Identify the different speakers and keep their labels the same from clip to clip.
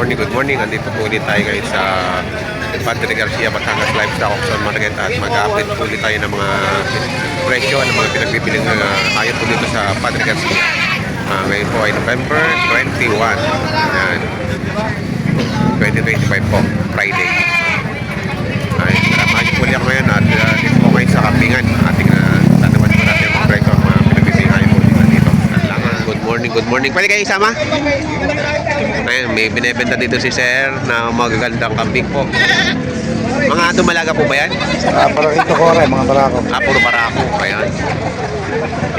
Speaker 1: morning, good morning. Andito po ulit tayo ngayon sa Padre Garcia, Batangas Livestock Auction Market at mag-update po ulit tayo ng mga presyo ng mga pinagbibiling hayop po dito sa Padre Garcia. Ngayon po ay November 21. Ayan. 2025 po, Friday. Samahan niyo po ulit ako ngayon at dito po ngayon sa Kapingan. Ating tanawan po natin ang mga presyo ng mga pinagbibiling hayop po dito. Good morning. Pwede kayo isama? Ayun, may binibenta dito si Sir na magagandang kambing po. Mga dumalaga po ba yan?
Speaker 2: Parang ito ko rin, mga barako.
Speaker 1: Puro barako. Ayan.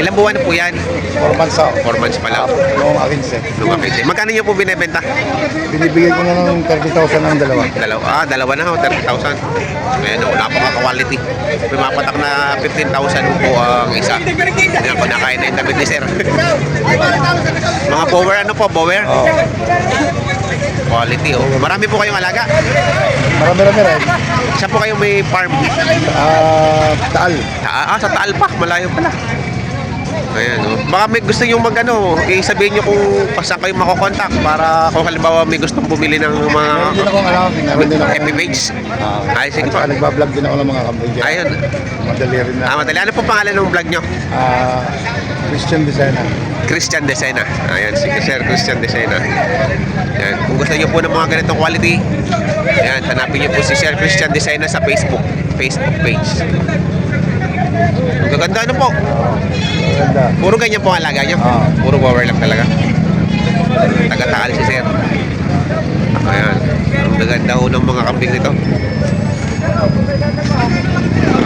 Speaker 1: Ilang buwan na po yan?
Speaker 2: 4 months out.
Speaker 1: 4 months pa lang.
Speaker 2: Noong 15.
Speaker 1: Magkano nyo po binibenta?
Speaker 2: Binibigyan ko na ng 30,000 ng dalawa.
Speaker 1: Dalawa na ho, 30,000. Ayan, napaka-quality. May mapatak na 15,000 po ang isa. Ayan po, nakain na yung damit ni Sir. Mga bower, ano po, bower?
Speaker 2: Oo.
Speaker 1: Quality, oh. Marami po kayong alaga?
Speaker 2: Marami-rami rin.
Speaker 1: Saan po kayo may farm?
Speaker 2: Taal.
Speaker 1: Sa Taal pa, malayo pala. Ayan, oh. Baka may gusto nyo mag-ano, isabihin nyo kung saan kayo makokontak para kung halimbawa may gustong bumili ng mga
Speaker 2: Meron din akong alam. Meron din ako.
Speaker 1: FB page. Ay, sige po.
Speaker 2: Nagbablog din ako ng mga kambing.
Speaker 1: Ayun.
Speaker 2: Madali rin na.
Speaker 1: Madali. Ano po pangalan ng vlog nyo?
Speaker 2: Christian Designer.
Speaker 1: Christian Desena. Ayan, si Sir Christian Desena. Ayan. Kung gusto nyo po ng mga ganitong quality, ayan, hanapin nyo po si Sir Christian Desena sa Facebook page. Ang gaganda ano po.
Speaker 2: Ganda.
Speaker 1: Puro ganyan po ang alaga nyo. Puro power lang talaga. Taga-takal si Sir. Ayan. Ang gaganda ho ng mga kambing nito.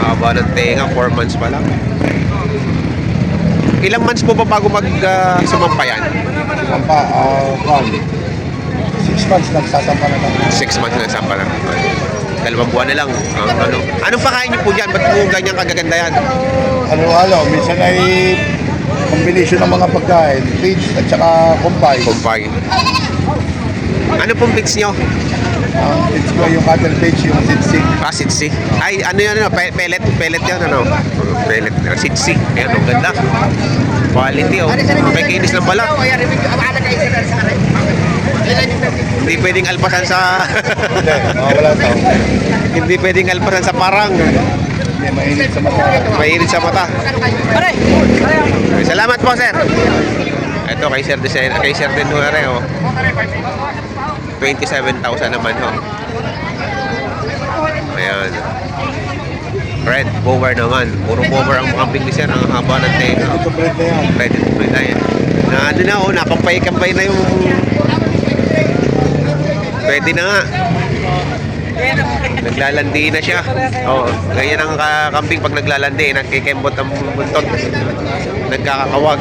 Speaker 1: Haba ng tenga, 4 months pa lang. Ilang months po ba bago mag-sumampayan?
Speaker 2: Sampa, 6 months nagsasampa na kami.
Speaker 1: 6 months na sampa lang. 2 buwan na lang. Anong pakain niyo po dyan? Ba't po ganyan kagaganda yan?
Speaker 2: Ano, minsan ay combination ng mga pagkain. Feeds at saka kumpay.
Speaker 1: Kumpay. Ano pong feeds nyo?
Speaker 2: Ang feeds ko yung cattle feeds, yung sitsig.
Speaker 1: Sitsi. Ay, ano yan? Pellet yan, ano? Pellet. Sitsi. Ayan, ang ganda. Quality, oh. May kinis ng balat. Hindi pwedeng alpasan sa...
Speaker 2: Wala tao.
Speaker 1: Hindi pwedeng alpasan sa parang.
Speaker 2: Hindi, mainit sa mata.
Speaker 1: Mainit sa mata. Salamat po, Sir. Ito kay Sir Design, kay Sir din oh. 27,000 naman ho. Ayan. Red bower naman. Puro bower ang kambing ni Sir. Ang haba ng tenga.
Speaker 2: Ito bread na yan.
Speaker 1: Ready to breed na yan. Na ano na oh, napampay-kampay na yung... Pwede na nga. Naglalandi na siya. Oh, ganyan ang kambing pag naglalandi, nagkikembot ang buntot. Nagkakawag.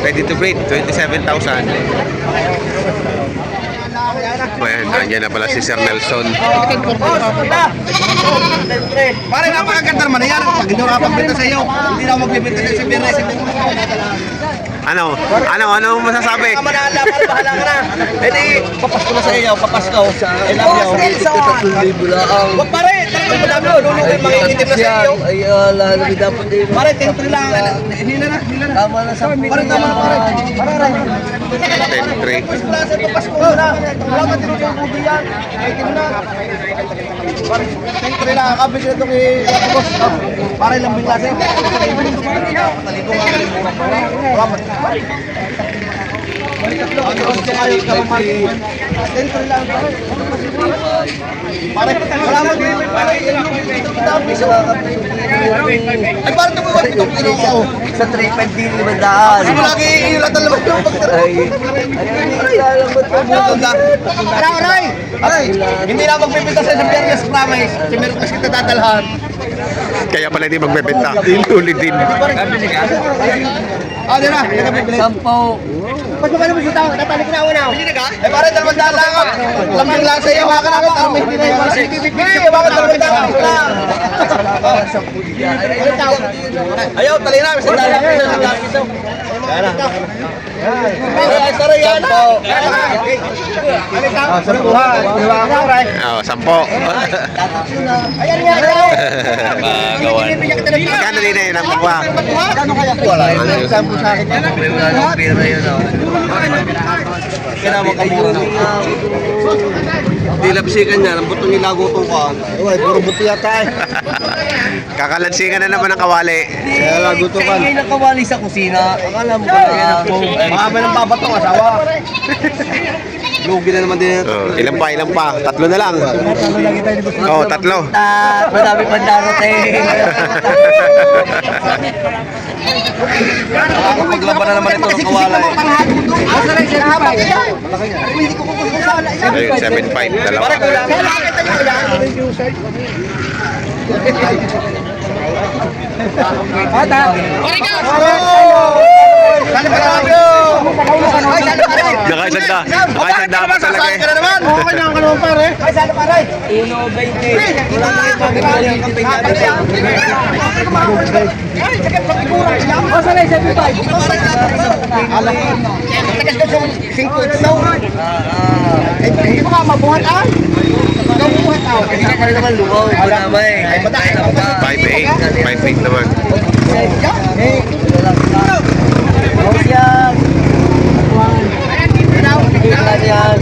Speaker 1: Ready to breed, 27,000. Ayan, nandiyan na pala si Sir Nelson.
Speaker 3: Pare, napakaganda naman yan. Pag hindi nakapagpinta sa iyo, hindi na magbibinta sa iyo.
Speaker 1: Ano masasabi?
Speaker 3: Manala, para bahala ka na. Eh di, papasko na sa iyo, papasko. I love you. Wag pare, talagang madami lulong kayo, mangingitim na sa iyo.
Speaker 4: Ay, lalaki dapat din.
Speaker 3: Pare, tentry lang. Hila na.
Speaker 4: Tama na sa
Speaker 3: Pare, tama na pare. Pare,
Speaker 1: 10-3.
Speaker 3: papasko na. Wala ka tinutububi yan. Itim na. Pare, tentry lang. Kapit ito kay boss. Pare, lambing lang sa iyo. Talibo nga kalimutan. Salamat. Gusto kayo kamamali. Tentry lang. Pare, salamat. Ay, parang tumawag itong kinuha ko.
Speaker 4: Sa 3.5 din, 500.
Speaker 3: Kasi lagi iulatan naman yung pagtara.
Speaker 4: Ay, alam mo ito.
Speaker 3: Aray, hindi na magpipinta sa isang biyernes, promise. Si meron kasi kita dadalhan.
Speaker 1: Kaya pala hindi magbebenta. Inulit din.
Speaker 3: Di na, hindi ka bibili.
Speaker 4: 10.
Speaker 3: Ba't mo ka naman sa tao? Tatalik na una. Eh, parang dalawang dala ka. Lambing lang sa iyo, haka na ako. Tarong hindi na yung parang hindi. Bakit dalawang dala ka lang? Ayaw, tali na. Isang dala ka. Isang dala ka. Ay, saray yan. Sampuhan. Diba ako, Ray?
Speaker 1: Oh, 10.
Speaker 3: Ayan nga, ikaw.
Speaker 1: Bagawan. Magkano din eh, napakuha?
Speaker 3: Kano kaya? Wala. Sampu sa akin.
Speaker 4: Pera yun oh.
Speaker 3: Kaya mo kamura na.
Speaker 4: Dilapsikan niya, ang buto nilago itong kaan.
Speaker 3: Uy, puro buti yata eh.
Speaker 1: Kakalansingan na naman ng kawali.
Speaker 3: Kaya lago to kan.
Speaker 4: Kaya nakawali sa kusina. Akala mo ba yan ako?
Speaker 3: Mahaba ng babatong asawa.
Speaker 4: Lugi na naman din.
Speaker 1: Oh, ilan pa? 3 na lang. Oh, 3.
Speaker 4: Madami pa darating.
Speaker 3: Nakakapaglaban na naman ito ng kawala eh.
Speaker 1: Ayun, 7.5, dalawa. Nakaisanda. Nakaisanda pa talaga eh.
Speaker 3: Okay na naman pare. Ay, saan pare?
Speaker 4: 1.20. Wala na yung pagkakali ang kampanyado.
Speaker 3: Ay, sakit sa figura. O, sanay, 75. Alam ko. Takas ka sa 5 daw. Hindi mo ka mabuhat ah. Ikaw mabuhat ah.
Speaker 4: Hindi ka naman lumaw. Madamay.
Speaker 3: Ay, patay.
Speaker 1: 5.8. 5.8 naman.
Speaker 4: Huwag yan. Tingnan yan.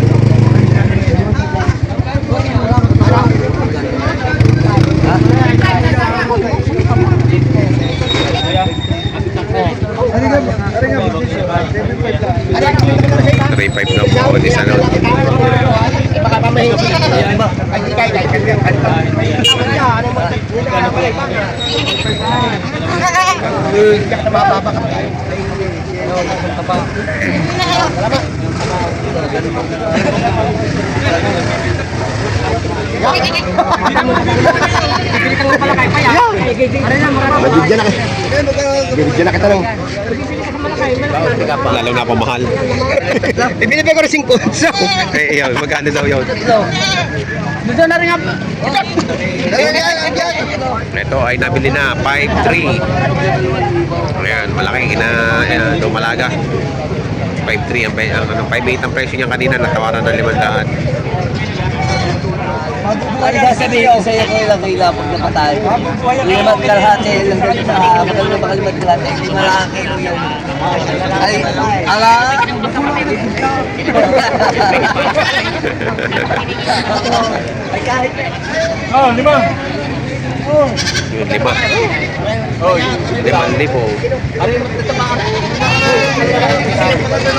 Speaker 1: Three five daw po ulit sa noon.
Speaker 3: Baka pamahin. Ay, Bibigyan na kita lang.
Speaker 1: Lalo na ako mahal.
Speaker 3: Ibinibigay ko rin 5.
Speaker 1: Eh, yun, magkano daw yun?
Speaker 3: Doon na rin nga.
Speaker 1: Ito ay nabili na 5.3. Ayan, malaking dumalaga. 5.3 ang 5.8 ang presyo niya kanina, natawaran ng 500.
Speaker 4: Ano sasabihin ko sa'yo kung ilang kila pag nakatayo? Limat kalahati. Magaling na makalimat kalahati. Hindi malaki yun. Ay, ala! Ay, kahit.
Speaker 3: Oh, 5.
Speaker 1: Yung 5. Oh, 5,000.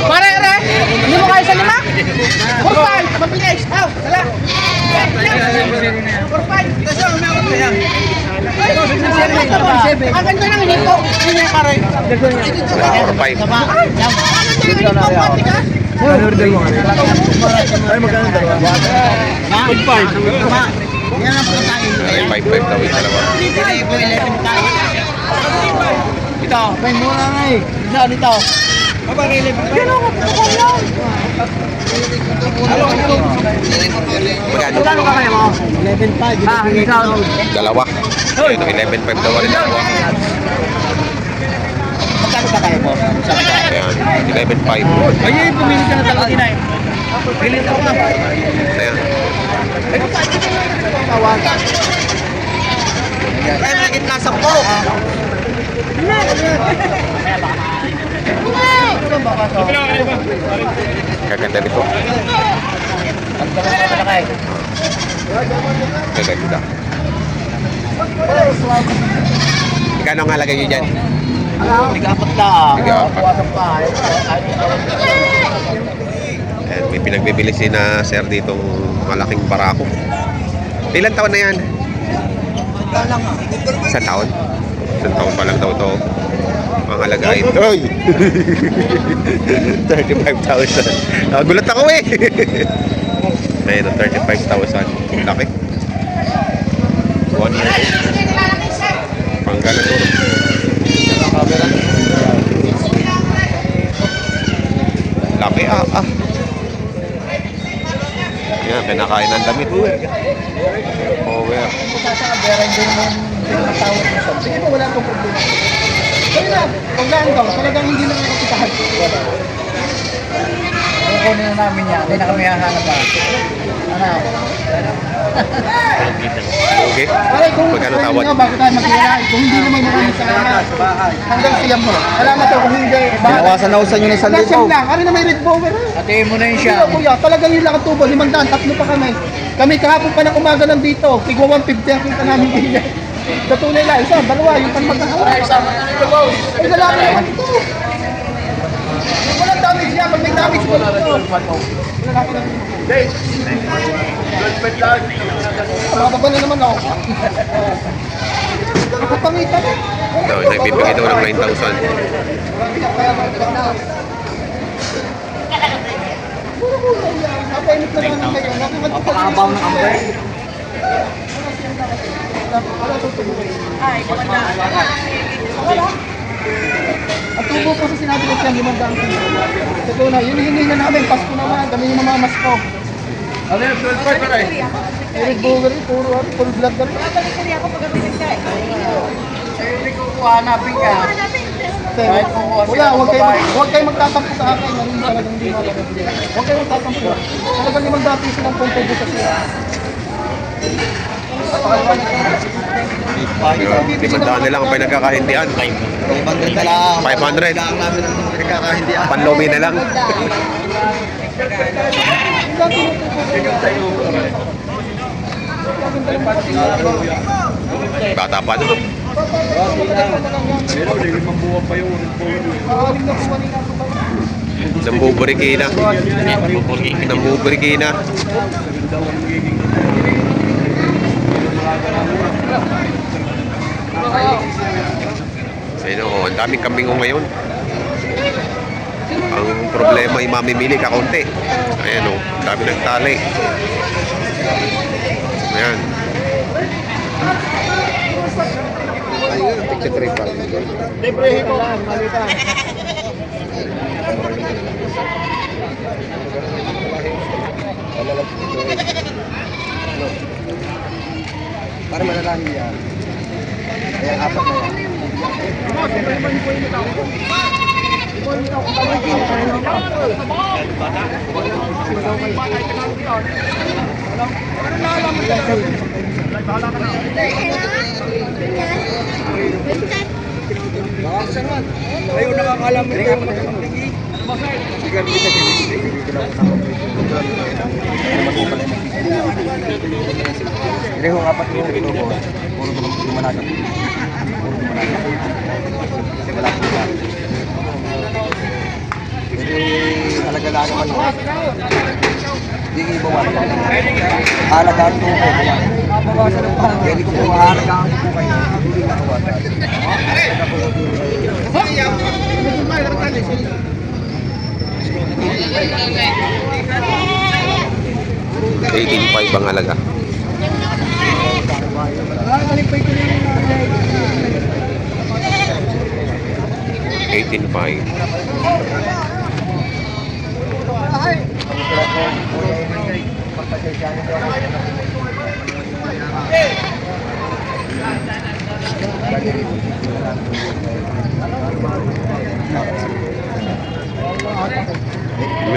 Speaker 3: Pare, re! Hindi mo kayo sa 5? 4-5! Mabilis! Haw! Dala! 4-5! Kasi ang meron na yan. Ang ganda ng hinito. Hindi na pare.
Speaker 1: 4.5.
Speaker 3: Dito na yan. Ano rin mo? Ay, magkano dalawa? 5-5. Yan ang pagkain.
Speaker 1: Ay, 5.5 daw yung dalawa.
Speaker 3: Ito, may mura nga eh. Dito. Yan ako, yan.
Speaker 1: Magkano?
Speaker 3: ka kaya mo? 11.5. Ah, ikaw.
Speaker 1: Dalawa. Ito, 11.5 daw rin dalawa.
Speaker 3: Magkano ka kaya mo?
Speaker 1: Ayan, 11.5.
Speaker 3: Ayun, pumili ka na talaga inay. Pili ka nga.
Speaker 1: Ayan.
Speaker 3: Ay, nagit nasa po.
Speaker 1: Kaganda nito. Kaganda. Magkano ang halaga nyo dyan?
Speaker 3: Tigapat na.
Speaker 1: Tigapat. Ayan, may pinagbibili si na sir ditong malaking barako. Ilan taon na yan? Isang taon? Isang taon pa lang daw ito. Ang halaga ay... Oy! 35,000. Gulat ako eh! Ayun, 35,000. Laki. 1 year old. Panggalan to. Laki ah. Yan, kinakain ng damit. Oh, yeah.
Speaker 3: Sige mo, wala akong problema. Sige na, pag ganito, talagang hindi na nakakitahan. kukunin na namin yan. Hindi na kami hahanap ba? Ano?
Speaker 1: Okay?
Speaker 3: Pare, kung
Speaker 1: Magkano
Speaker 3: pwede
Speaker 1: tawad?
Speaker 3: nga, bago tayo maghiwalay. Kung hindi naman marami sa hanggang siyam mo. Salamat ako kung hindi.
Speaker 4: Binawasan na usan nyo ng
Speaker 3: Hanggang siyam lang. Ari na may red bower.
Speaker 4: Atiin mo na yun
Speaker 3: Siya, kuya, talagang yun lang ang tubo. 500, tatlo pa kami. Kami kahapon pa ng umaga nandito. Tigwa 150 ang kita namin bigyan. Sa tunay lang, isa, dalawa, yung panmagkakaroon. Ay, salamat naman ito. Walang damage niya, pag may damage ko ito. Mababa na naman ako. Nakapangitan eh.
Speaker 1: So, nagbibigay daw ng 9,000.
Speaker 3: Napainit na lang ng kayo.
Speaker 4: Napakabaw ng ambay.
Speaker 3: Ang tubo po sa sinabi ko siya, 500 kilo. Totoo na, yun hindi na namin, Pasko naman, kami yung namamas ko. Ano yung 12 pa rin? Eric Bowery, puro full blood na rin.
Speaker 4: Sa'yo rin kukuhanapin ka.
Speaker 3: Kahit wala, huwag kayo magtatampo sa akin, nangin talagang hindi malagas. Huwag kayo magtatampo. Talagang 500 silang pumpubo sa siya.
Speaker 1: Pero 500 na lang ang pinagkakahindihan.
Speaker 4: 500 na lang.
Speaker 1: 500.
Speaker 4: Lang namin ang pinagkakahindihan.
Speaker 1: Panlomi na lang. Bata pa no? Nambuburiki na. Nambuburiki na. Ayun o, ang daming kambing ko ngayon. Ang problema ay mamimili kakunti. Ayan o, ang dami nagtali. Ayan. Ayun, tigsa-tripa.
Speaker 3: Libre ko lang, malita.
Speaker 4: Para malalami yan. Kaya apat na yan. Ayaw nakakalam. Reho apat yung inubo. Puro dumanagat. Puro dumanagat. Kasi wala po ba. Pero talaga naman yun. Hindi ibawan. Halagaan po ko. Pwede ko po halagaan po kayo. Hindi ka po.
Speaker 1: 18.5 ang halaga.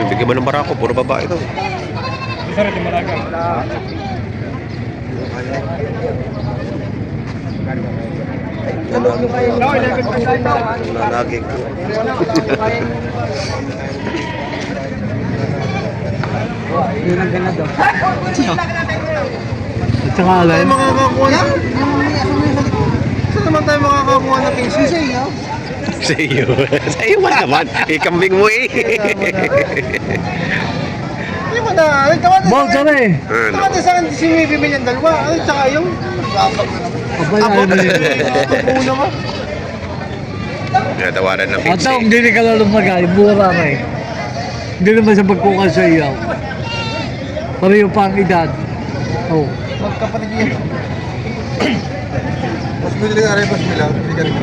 Speaker 1: Bigyan mo ng barako, puro babae ito. Lalagay ko.
Speaker 3: Tayo makakakuha na? Saan naman tayo makakakuha na king sisay, ha?
Speaker 1: Sa iyo. Sa iyo ba naman? Ikambing mo eh.
Speaker 3: Hindi mo na.
Speaker 4: Bawal ka na eh.
Speaker 1: Ano?
Speaker 3: Bakit sa akin si May bibili ang dalawa? Ano tsaka yung?
Speaker 4: Abay na
Speaker 3: Una mo.
Speaker 1: Natawaran ng
Speaker 4: At
Speaker 1: fix eh.
Speaker 4: hindi ka lalong magay, mura ka eh. Hindi naman sa pagkukal sa iyo. Pareho pa ang edad. Oh.
Speaker 3: Magkapatid yan.
Speaker 2: Mas bili ka rin, mas bilang. Hindi ka rin.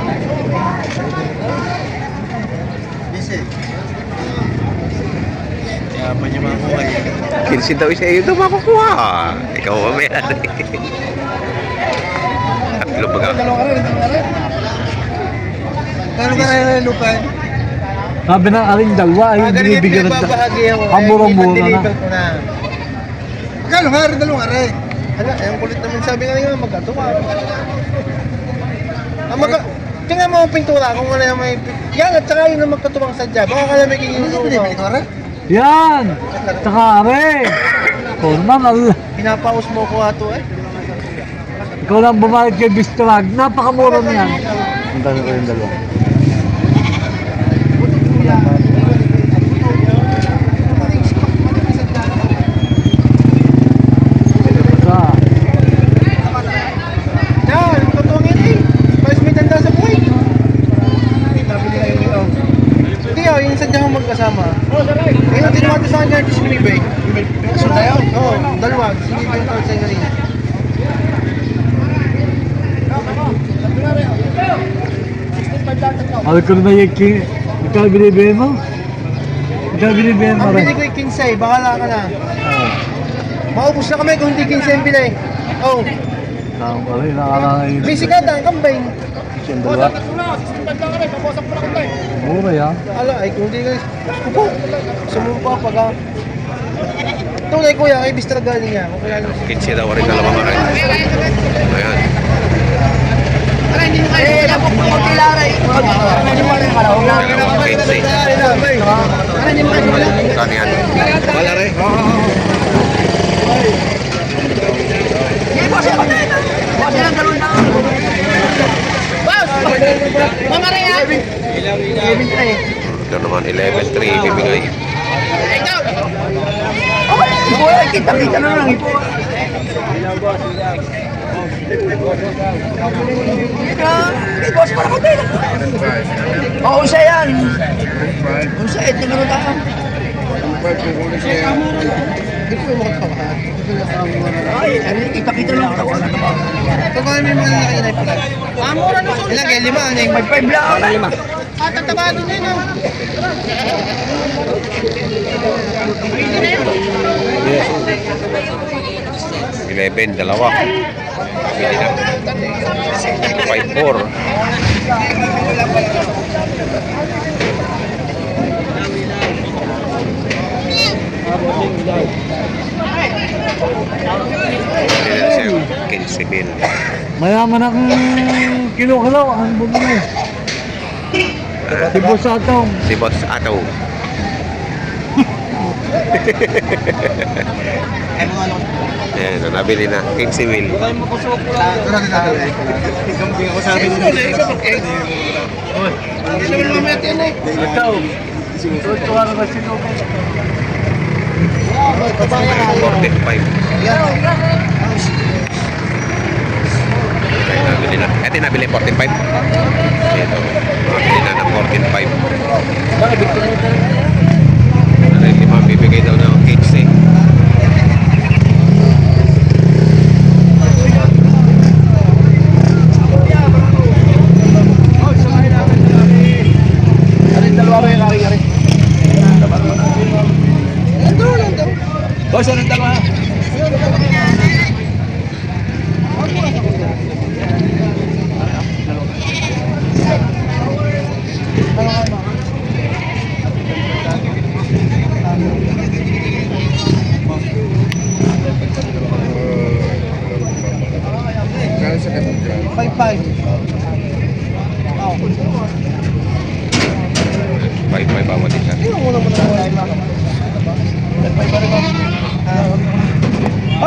Speaker 2: Busy. Yaman niya mga kuhay.
Speaker 1: 15 daw isa iyo ito makukuha. Ikaw ba meron eh. Tatlo baga.
Speaker 3: Dalawa ka rin, dalawa ka rin.
Speaker 2: Kano ka rin lupa?
Speaker 5: Sabi ng aling dalawa ay binibigyan ng
Speaker 3: Babahagihan ko.
Speaker 5: ang mura-mura na.
Speaker 3: I-deliver ko na.
Speaker 2: Magkano nga rin dalawang aray?
Speaker 3: Hala, ang kulit naman sabi nga nga magkatuwa. Tingnan mo ang pintura kung wala na may... Yan, at saka yun ang magkatuwang sadya. Baka kaya may kikinuha ko.
Speaker 5: Yan! Tsaka are! Ikaw naman,
Speaker 3: Pinapaus mo ko ato eh.
Speaker 5: ikaw lang bumayad kay Bistrag. Napakamura na yan. Ang dami ko yung dalawa.
Speaker 3: Yan, totoong yun eh. Paris may tanda sa buhay. Hindi yung sadya kong magkasama. Ngayon, tinawag sa kanya, just minibay. So na yun? Oo, dalawa. Hindi ko yung tawag sa kanina.
Speaker 5: Alam ko na yung king. Ikaw binibigyan mo? Ikaw binibigyan mo
Speaker 3: Ang
Speaker 5: rin.
Speaker 3: bili ko yung 15, bahala ka na. Maubos na kami kung hindi 15 ang bilay. Oo.
Speaker 5: Tama pa rin, nakalangan yun.
Speaker 3: Bisikata, ang combine.
Speaker 5: Yung dalawa. Mura yan.
Speaker 3: Ala, ay kung hindi ka... Upo! Sumumpa pag ha. Tunay kuya, kay Bistra galing niya. Kaya lang.
Speaker 1: Kitsi daw rin dalawang aray. Ayan.
Speaker 4: Eh, ako po ko tilaray.
Speaker 1: Dalawang kitsi. Kanian. Wala rin.
Speaker 4: Boss, ako na ito. Boss, yan ang dalawang tao. Boss! Mga rin yan.
Speaker 1: Ito naman 11-3 bibigay.
Speaker 4: Ibo yan, kita-kita na lang. Ibo. Boss, para ko tayo. Oo, siya yan. Kung siya, ito na tayo. Ay, kita-kita lang ako.
Speaker 3: Ito kami may mga laki na ipagay. Mura na sulit. Ilang kaya? 5? Ano yung
Speaker 4: 5 lang ako. 5.
Speaker 3: tatabado na yun?
Speaker 1: Yes. 11, dalawa. Bili na. 5-4. Bili na siya. 15 mil.
Speaker 5: Mayaman akong kilo-kilo ang bumili. Si Boss Atong.
Speaker 1: Si Boss Ataw. Ayan, nabili na. 15 mil.
Speaker 5: Ikaw. Tuwa na ba sino?
Speaker 1: 45. Okay, nabili na. Ito yung nabili 45. Ito. Nabili na ng 14.5. Ano yung lima bibigay daw ng 15.
Speaker 4: Boss, anong dalawa?
Speaker 1: Bye bawat isa.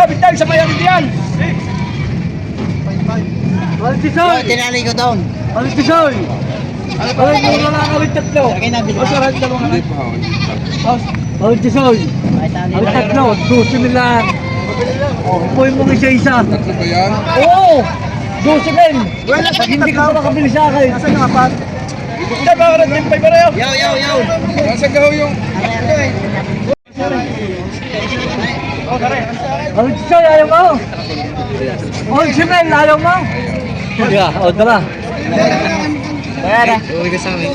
Speaker 4: Bintang sa mayang diyan!
Speaker 5: Altisoy!
Speaker 3: Tinali ko down.
Speaker 5: Altisoy! Ay, muna lang kami tatlo.
Speaker 3: Boss, sarap dalawang ano.
Speaker 5: Altisoy! Ang tatlo, 12 nila. Upoy mo isa-isa.
Speaker 2: Tatlo ba yan?
Speaker 5: Oo! 12 din! Hindi ka makabili sa akin.
Speaker 3: Nasaan yung apat?
Speaker 5: Hindi ba ka rin pa pareho?
Speaker 3: Yaw.
Speaker 2: Nasa gaw yung...
Speaker 5: Altisoy, ayaw mo? Olsimel, ayaw mo? Sige, o tara.
Speaker 3: Uwi ka sa amin.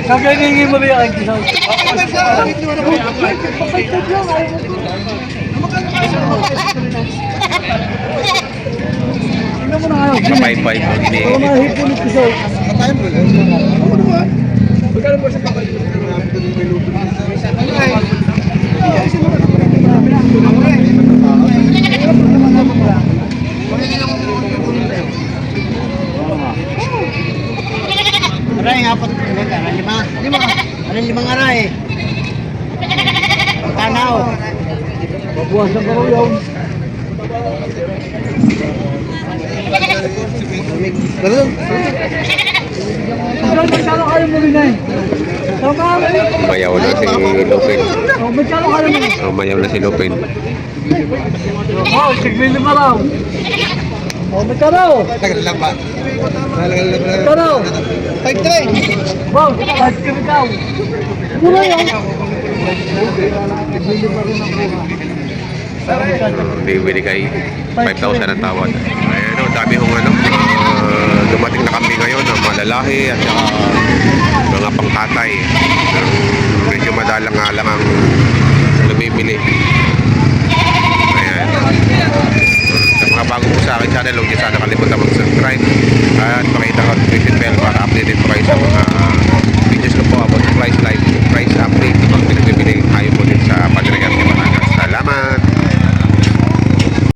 Speaker 5: Kagalingi mo rin ang Altisoy. Tingnan mo na ngayon.
Speaker 1: 5-5 ang
Speaker 5: Ito
Speaker 1: hinihingi.
Speaker 5: na hipon ito sa...
Speaker 3: Aray, apat. Lima. Anong limang aray? Pagkanaw.
Speaker 5: Babuwasan ka raw yun.
Speaker 3: Ganun.
Speaker 5: Magkano kayo mo rin eh? Tama ka rin.
Speaker 1: Umayaw na si Lupin.
Speaker 5: Magkano kayo mo rin?
Speaker 1: Umayaw na si Lupin.
Speaker 5: Oh, sigli lima raw. Oh, magkano?
Speaker 3: Tagal lang ba?
Speaker 5: Magkano?
Speaker 3: 5-3.
Speaker 5: Wow, kahit kami daw. Mura yun.
Speaker 1: Bibili kay 5,000 ang tawad. Ayan o, dami hong dumating na kami ngayon, ang mga lalaki at saka mga pangkatay. Medyo madalang-alang ang lumibili. Ayan. Sa mga bago po sa akin channel, huwag niyo sana kalimutan mag-subscribe at pakita ang notification bell para updated po kayo sa mga